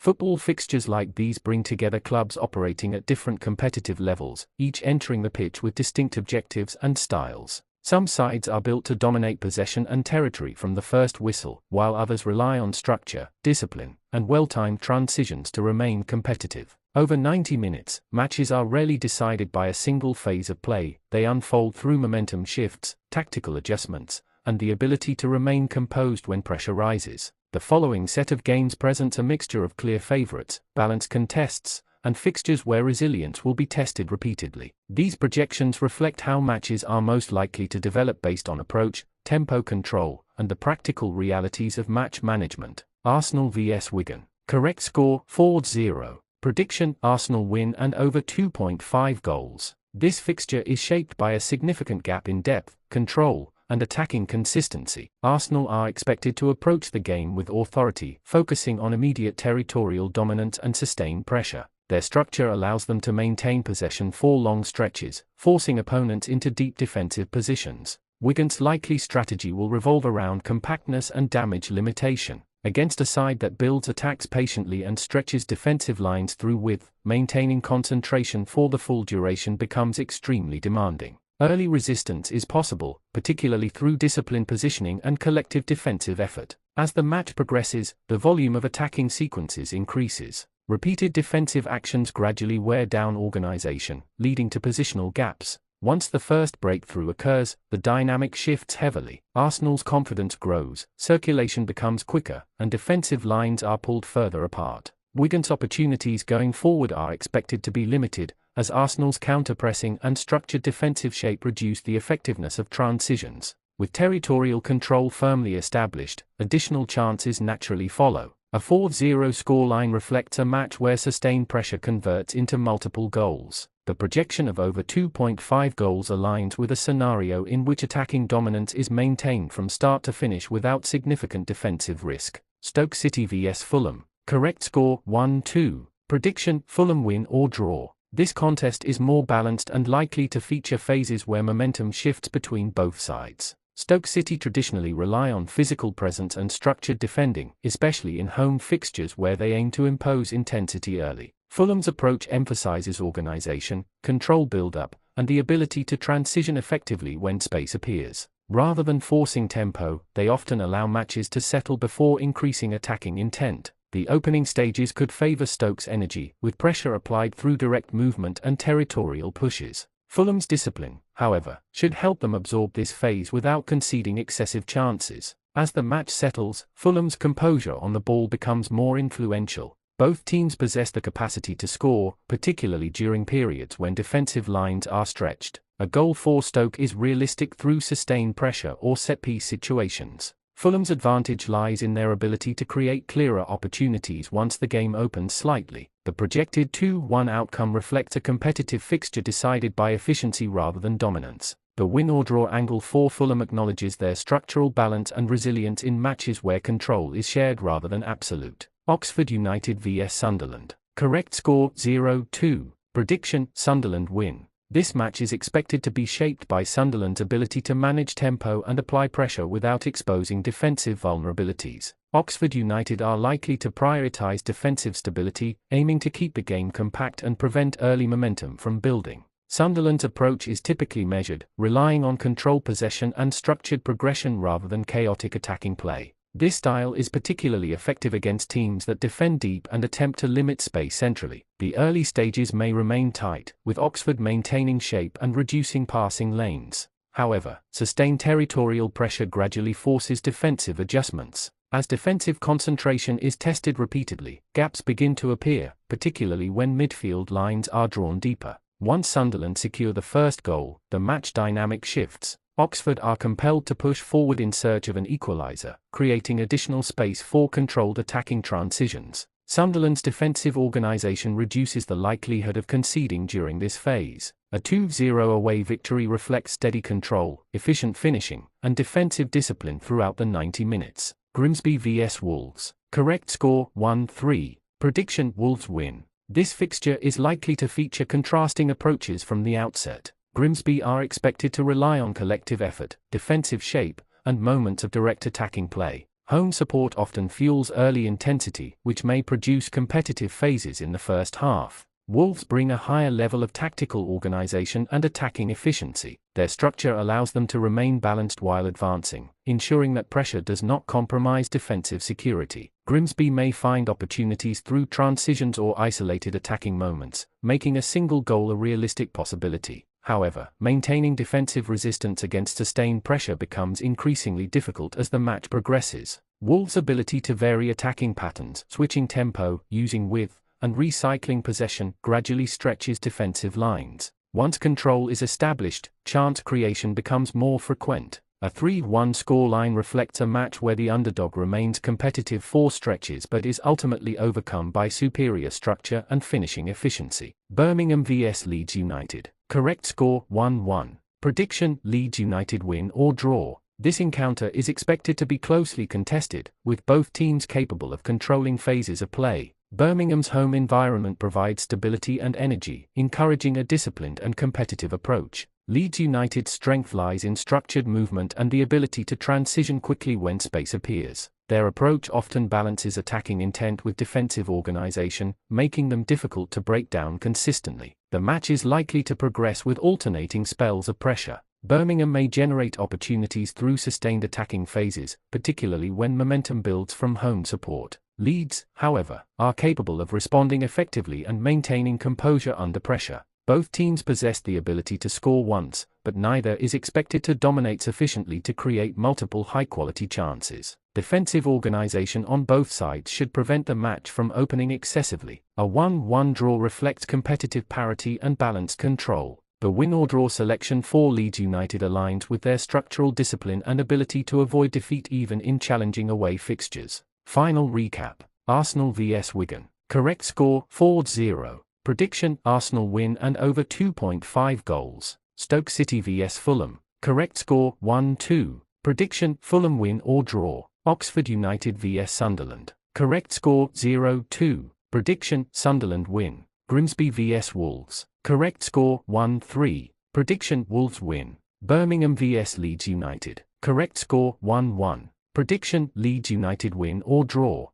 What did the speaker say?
Football fixtures like these bring together clubs operating at different competitive levels, each entering the pitch with distinct objectives and styles. Some sides are built to dominate possession and territory from the first whistle, while others rely on structure, discipline, and well-timed transitions to remain competitive. Over 90 minutes, matches are rarely decided by a single phase of play. They unfold through momentum shifts, tactical adjustments, and the ability to remain composed when pressure rises. The following set of games presents a mixture of clear favourites, balanced contests, and fixtures where resilience will be tested repeatedly. These projections reflect how matches are most likely to develop based on approach, tempo control, and the practical realities of match management. Arsenal vs Wigan. Correct score 4-0. Prediction: Arsenal win and over 2.5 goals. This fixture is shaped by a significant gap in depth, control, and attacking consistency. Arsenal are expected to approach the game with authority, focusing on immediate territorial dominance and sustained pressure. Their structure allows them to maintain possession for long stretches, forcing opponents into deep defensive positions. Wigan's likely strategy will revolve around compactness and damage limitation. Against a side that builds attacks patiently and stretches defensive lines through width, maintaining concentration for the full duration becomes extremely demanding. Early resistance is possible, particularly through disciplined positioning and collective defensive effort. As the match progresses, the volume of attacking sequences increases. Repeated defensive actions gradually wear down organization, leading to positional gaps. Once the first breakthrough occurs, the dynamic shifts heavily. Arsenal's confidence grows, circulation becomes quicker, and defensive lines are pulled further apart. Wigan's opportunities going forward are expected to be limited, as Arsenal's counter-pressing and structured defensive shape reduce the effectiveness of transitions. With territorial control firmly established, additional chances naturally follow. A 4-0 scoreline reflects a match where sustained pressure converts into multiple goals. The projection of over 2.5 goals aligns with a scenario in which attacking dominance is maintained from start to finish without significant defensive risk. Stoke City vs Fulham. Correct score 1-2. Prediction: Fulham win or draw. This contest is more balanced and likely to feature phases where momentum shifts between both sides. Stoke City traditionally rely on physical presence and structured defending, especially in home fixtures where they aim to impose intensity early. Fulham's approach emphasizes organization, control build-up, and the ability to transition effectively when space appears. Rather than forcing tempo, they often allow matches to settle before increasing attacking intent. The opening stages could favor Stoke's energy, with pressure applied through direct movement and territorial pushes. Fulham's discipline, however, should help them absorb this phase without conceding excessive chances. As the match settles, Fulham's composure on the ball becomes more influential. Both teams possess the capacity to score, particularly during periods when defensive lines are stretched. A goal for Stoke is realistic through sustained pressure or set-piece situations. Fulham's advantage lies in their ability to create clearer opportunities once the game opens slightly. The projected 2-1 outcome reflects a competitive fixture decided by efficiency rather than dominance. The win or draw angle for Fulham acknowledges their structural balance and resilience in matches where control is shared rather than absolute. Oxford United vs Sunderland. Correct score 0-2. Prediction: Sunderland win. This match is expected to be shaped by Sunderland's ability to manage tempo and apply pressure without exposing defensive vulnerabilities. Oxford United are likely to prioritize defensive stability, aiming to keep the game compact and prevent early momentum from building. Sunderland's approach is typically measured, relying on controlled possession and structured progression rather than chaotic attacking play. This style is particularly effective against teams that defend deep and attempt to limit space centrally. The early stages may remain tight, with Oxford maintaining shape and reducing passing lanes. However, sustained territorial pressure gradually forces defensive adjustments. As defensive concentration is tested repeatedly, gaps begin to appear, particularly when midfield lines are drawn deeper. Once Sunderland secure the first goal, the match dynamic shifts. Oxford are compelled to push forward in search of an equalizer, creating additional space for controlled attacking transitions. Sunderland's defensive organization reduces the likelihood of conceding during this phase. A 2-0 away victory reflects steady control, efficient finishing, and defensive discipline throughout the 90 minutes. Grimsby vs Wolves. Correct score 1-3. Prediction: Wolves win. This fixture is likely to feature contrasting approaches from the outset. Grimsby are expected to rely on collective effort, defensive shape, and moments of direct attacking play. Home support often fuels early intensity, which may produce competitive phases in the first half. Wolves bring a higher level of tactical organization and attacking efficiency. Their structure allows them to remain balanced while advancing, ensuring that pressure does not compromise defensive security. Grimsby may find opportunities through transitions or isolated attacking moments, making a single goal a realistic possibility. However, maintaining defensive resistance against sustained pressure becomes increasingly difficult as the match progresses. Wolves' ability to vary attacking patterns, switching tempo, using width, and recycling possession gradually stretches defensive lines. Once control is established, chance creation becomes more frequent. A 3-1 scoreline reflects a match where the underdog remains competitive for stretches but is ultimately overcome by superior structure and finishing efficiency. Birmingham vs Leeds United. Correct score 1-1. Prediction: Leeds United win or draw. This encounter is expected to be closely contested, with both teams capable of controlling phases of play. Birmingham's home environment provides stability and energy, encouraging a disciplined and competitive approach. Leeds United's strength lies in structured movement and the ability to transition quickly when space appears. Their approach often balances attacking intent with defensive organization, making them difficult to break down consistently. The match is likely to progress with alternating spells of pressure. Birmingham may generate opportunities through sustained attacking phases, particularly when momentum builds from home support. Leeds, however, are capable of responding effectively and maintaining composure under pressure. Both teams possess the ability to score once, but neither is expected to dominate sufficiently to create multiple high-quality chances. Defensive organization on both sides should prevent the match from opening excessively. A 1-1 draw reflects competitive parity and balanced control. The win or draw selection for Leeds United aligns with their structural discipline and ability to avoid defeat even in challenging away fixtures. Final recap: Arsenal vs Wigan. Correct score 4-0. Prediction: Arsenal win and over 2.5 goals. Stoke City vs Fulham. Correct score 1-2. Prediction: Fulham win or draw. Oxford United vs Sunderland. Correct score 0-2. Prediction: Sunderland win. Grimsby vs Wolves. Correct score 1-3. Prediction: Wolves win. Birmingham vs Leeds United. Correct score 1-1. Prediction: Leeds United win or draw.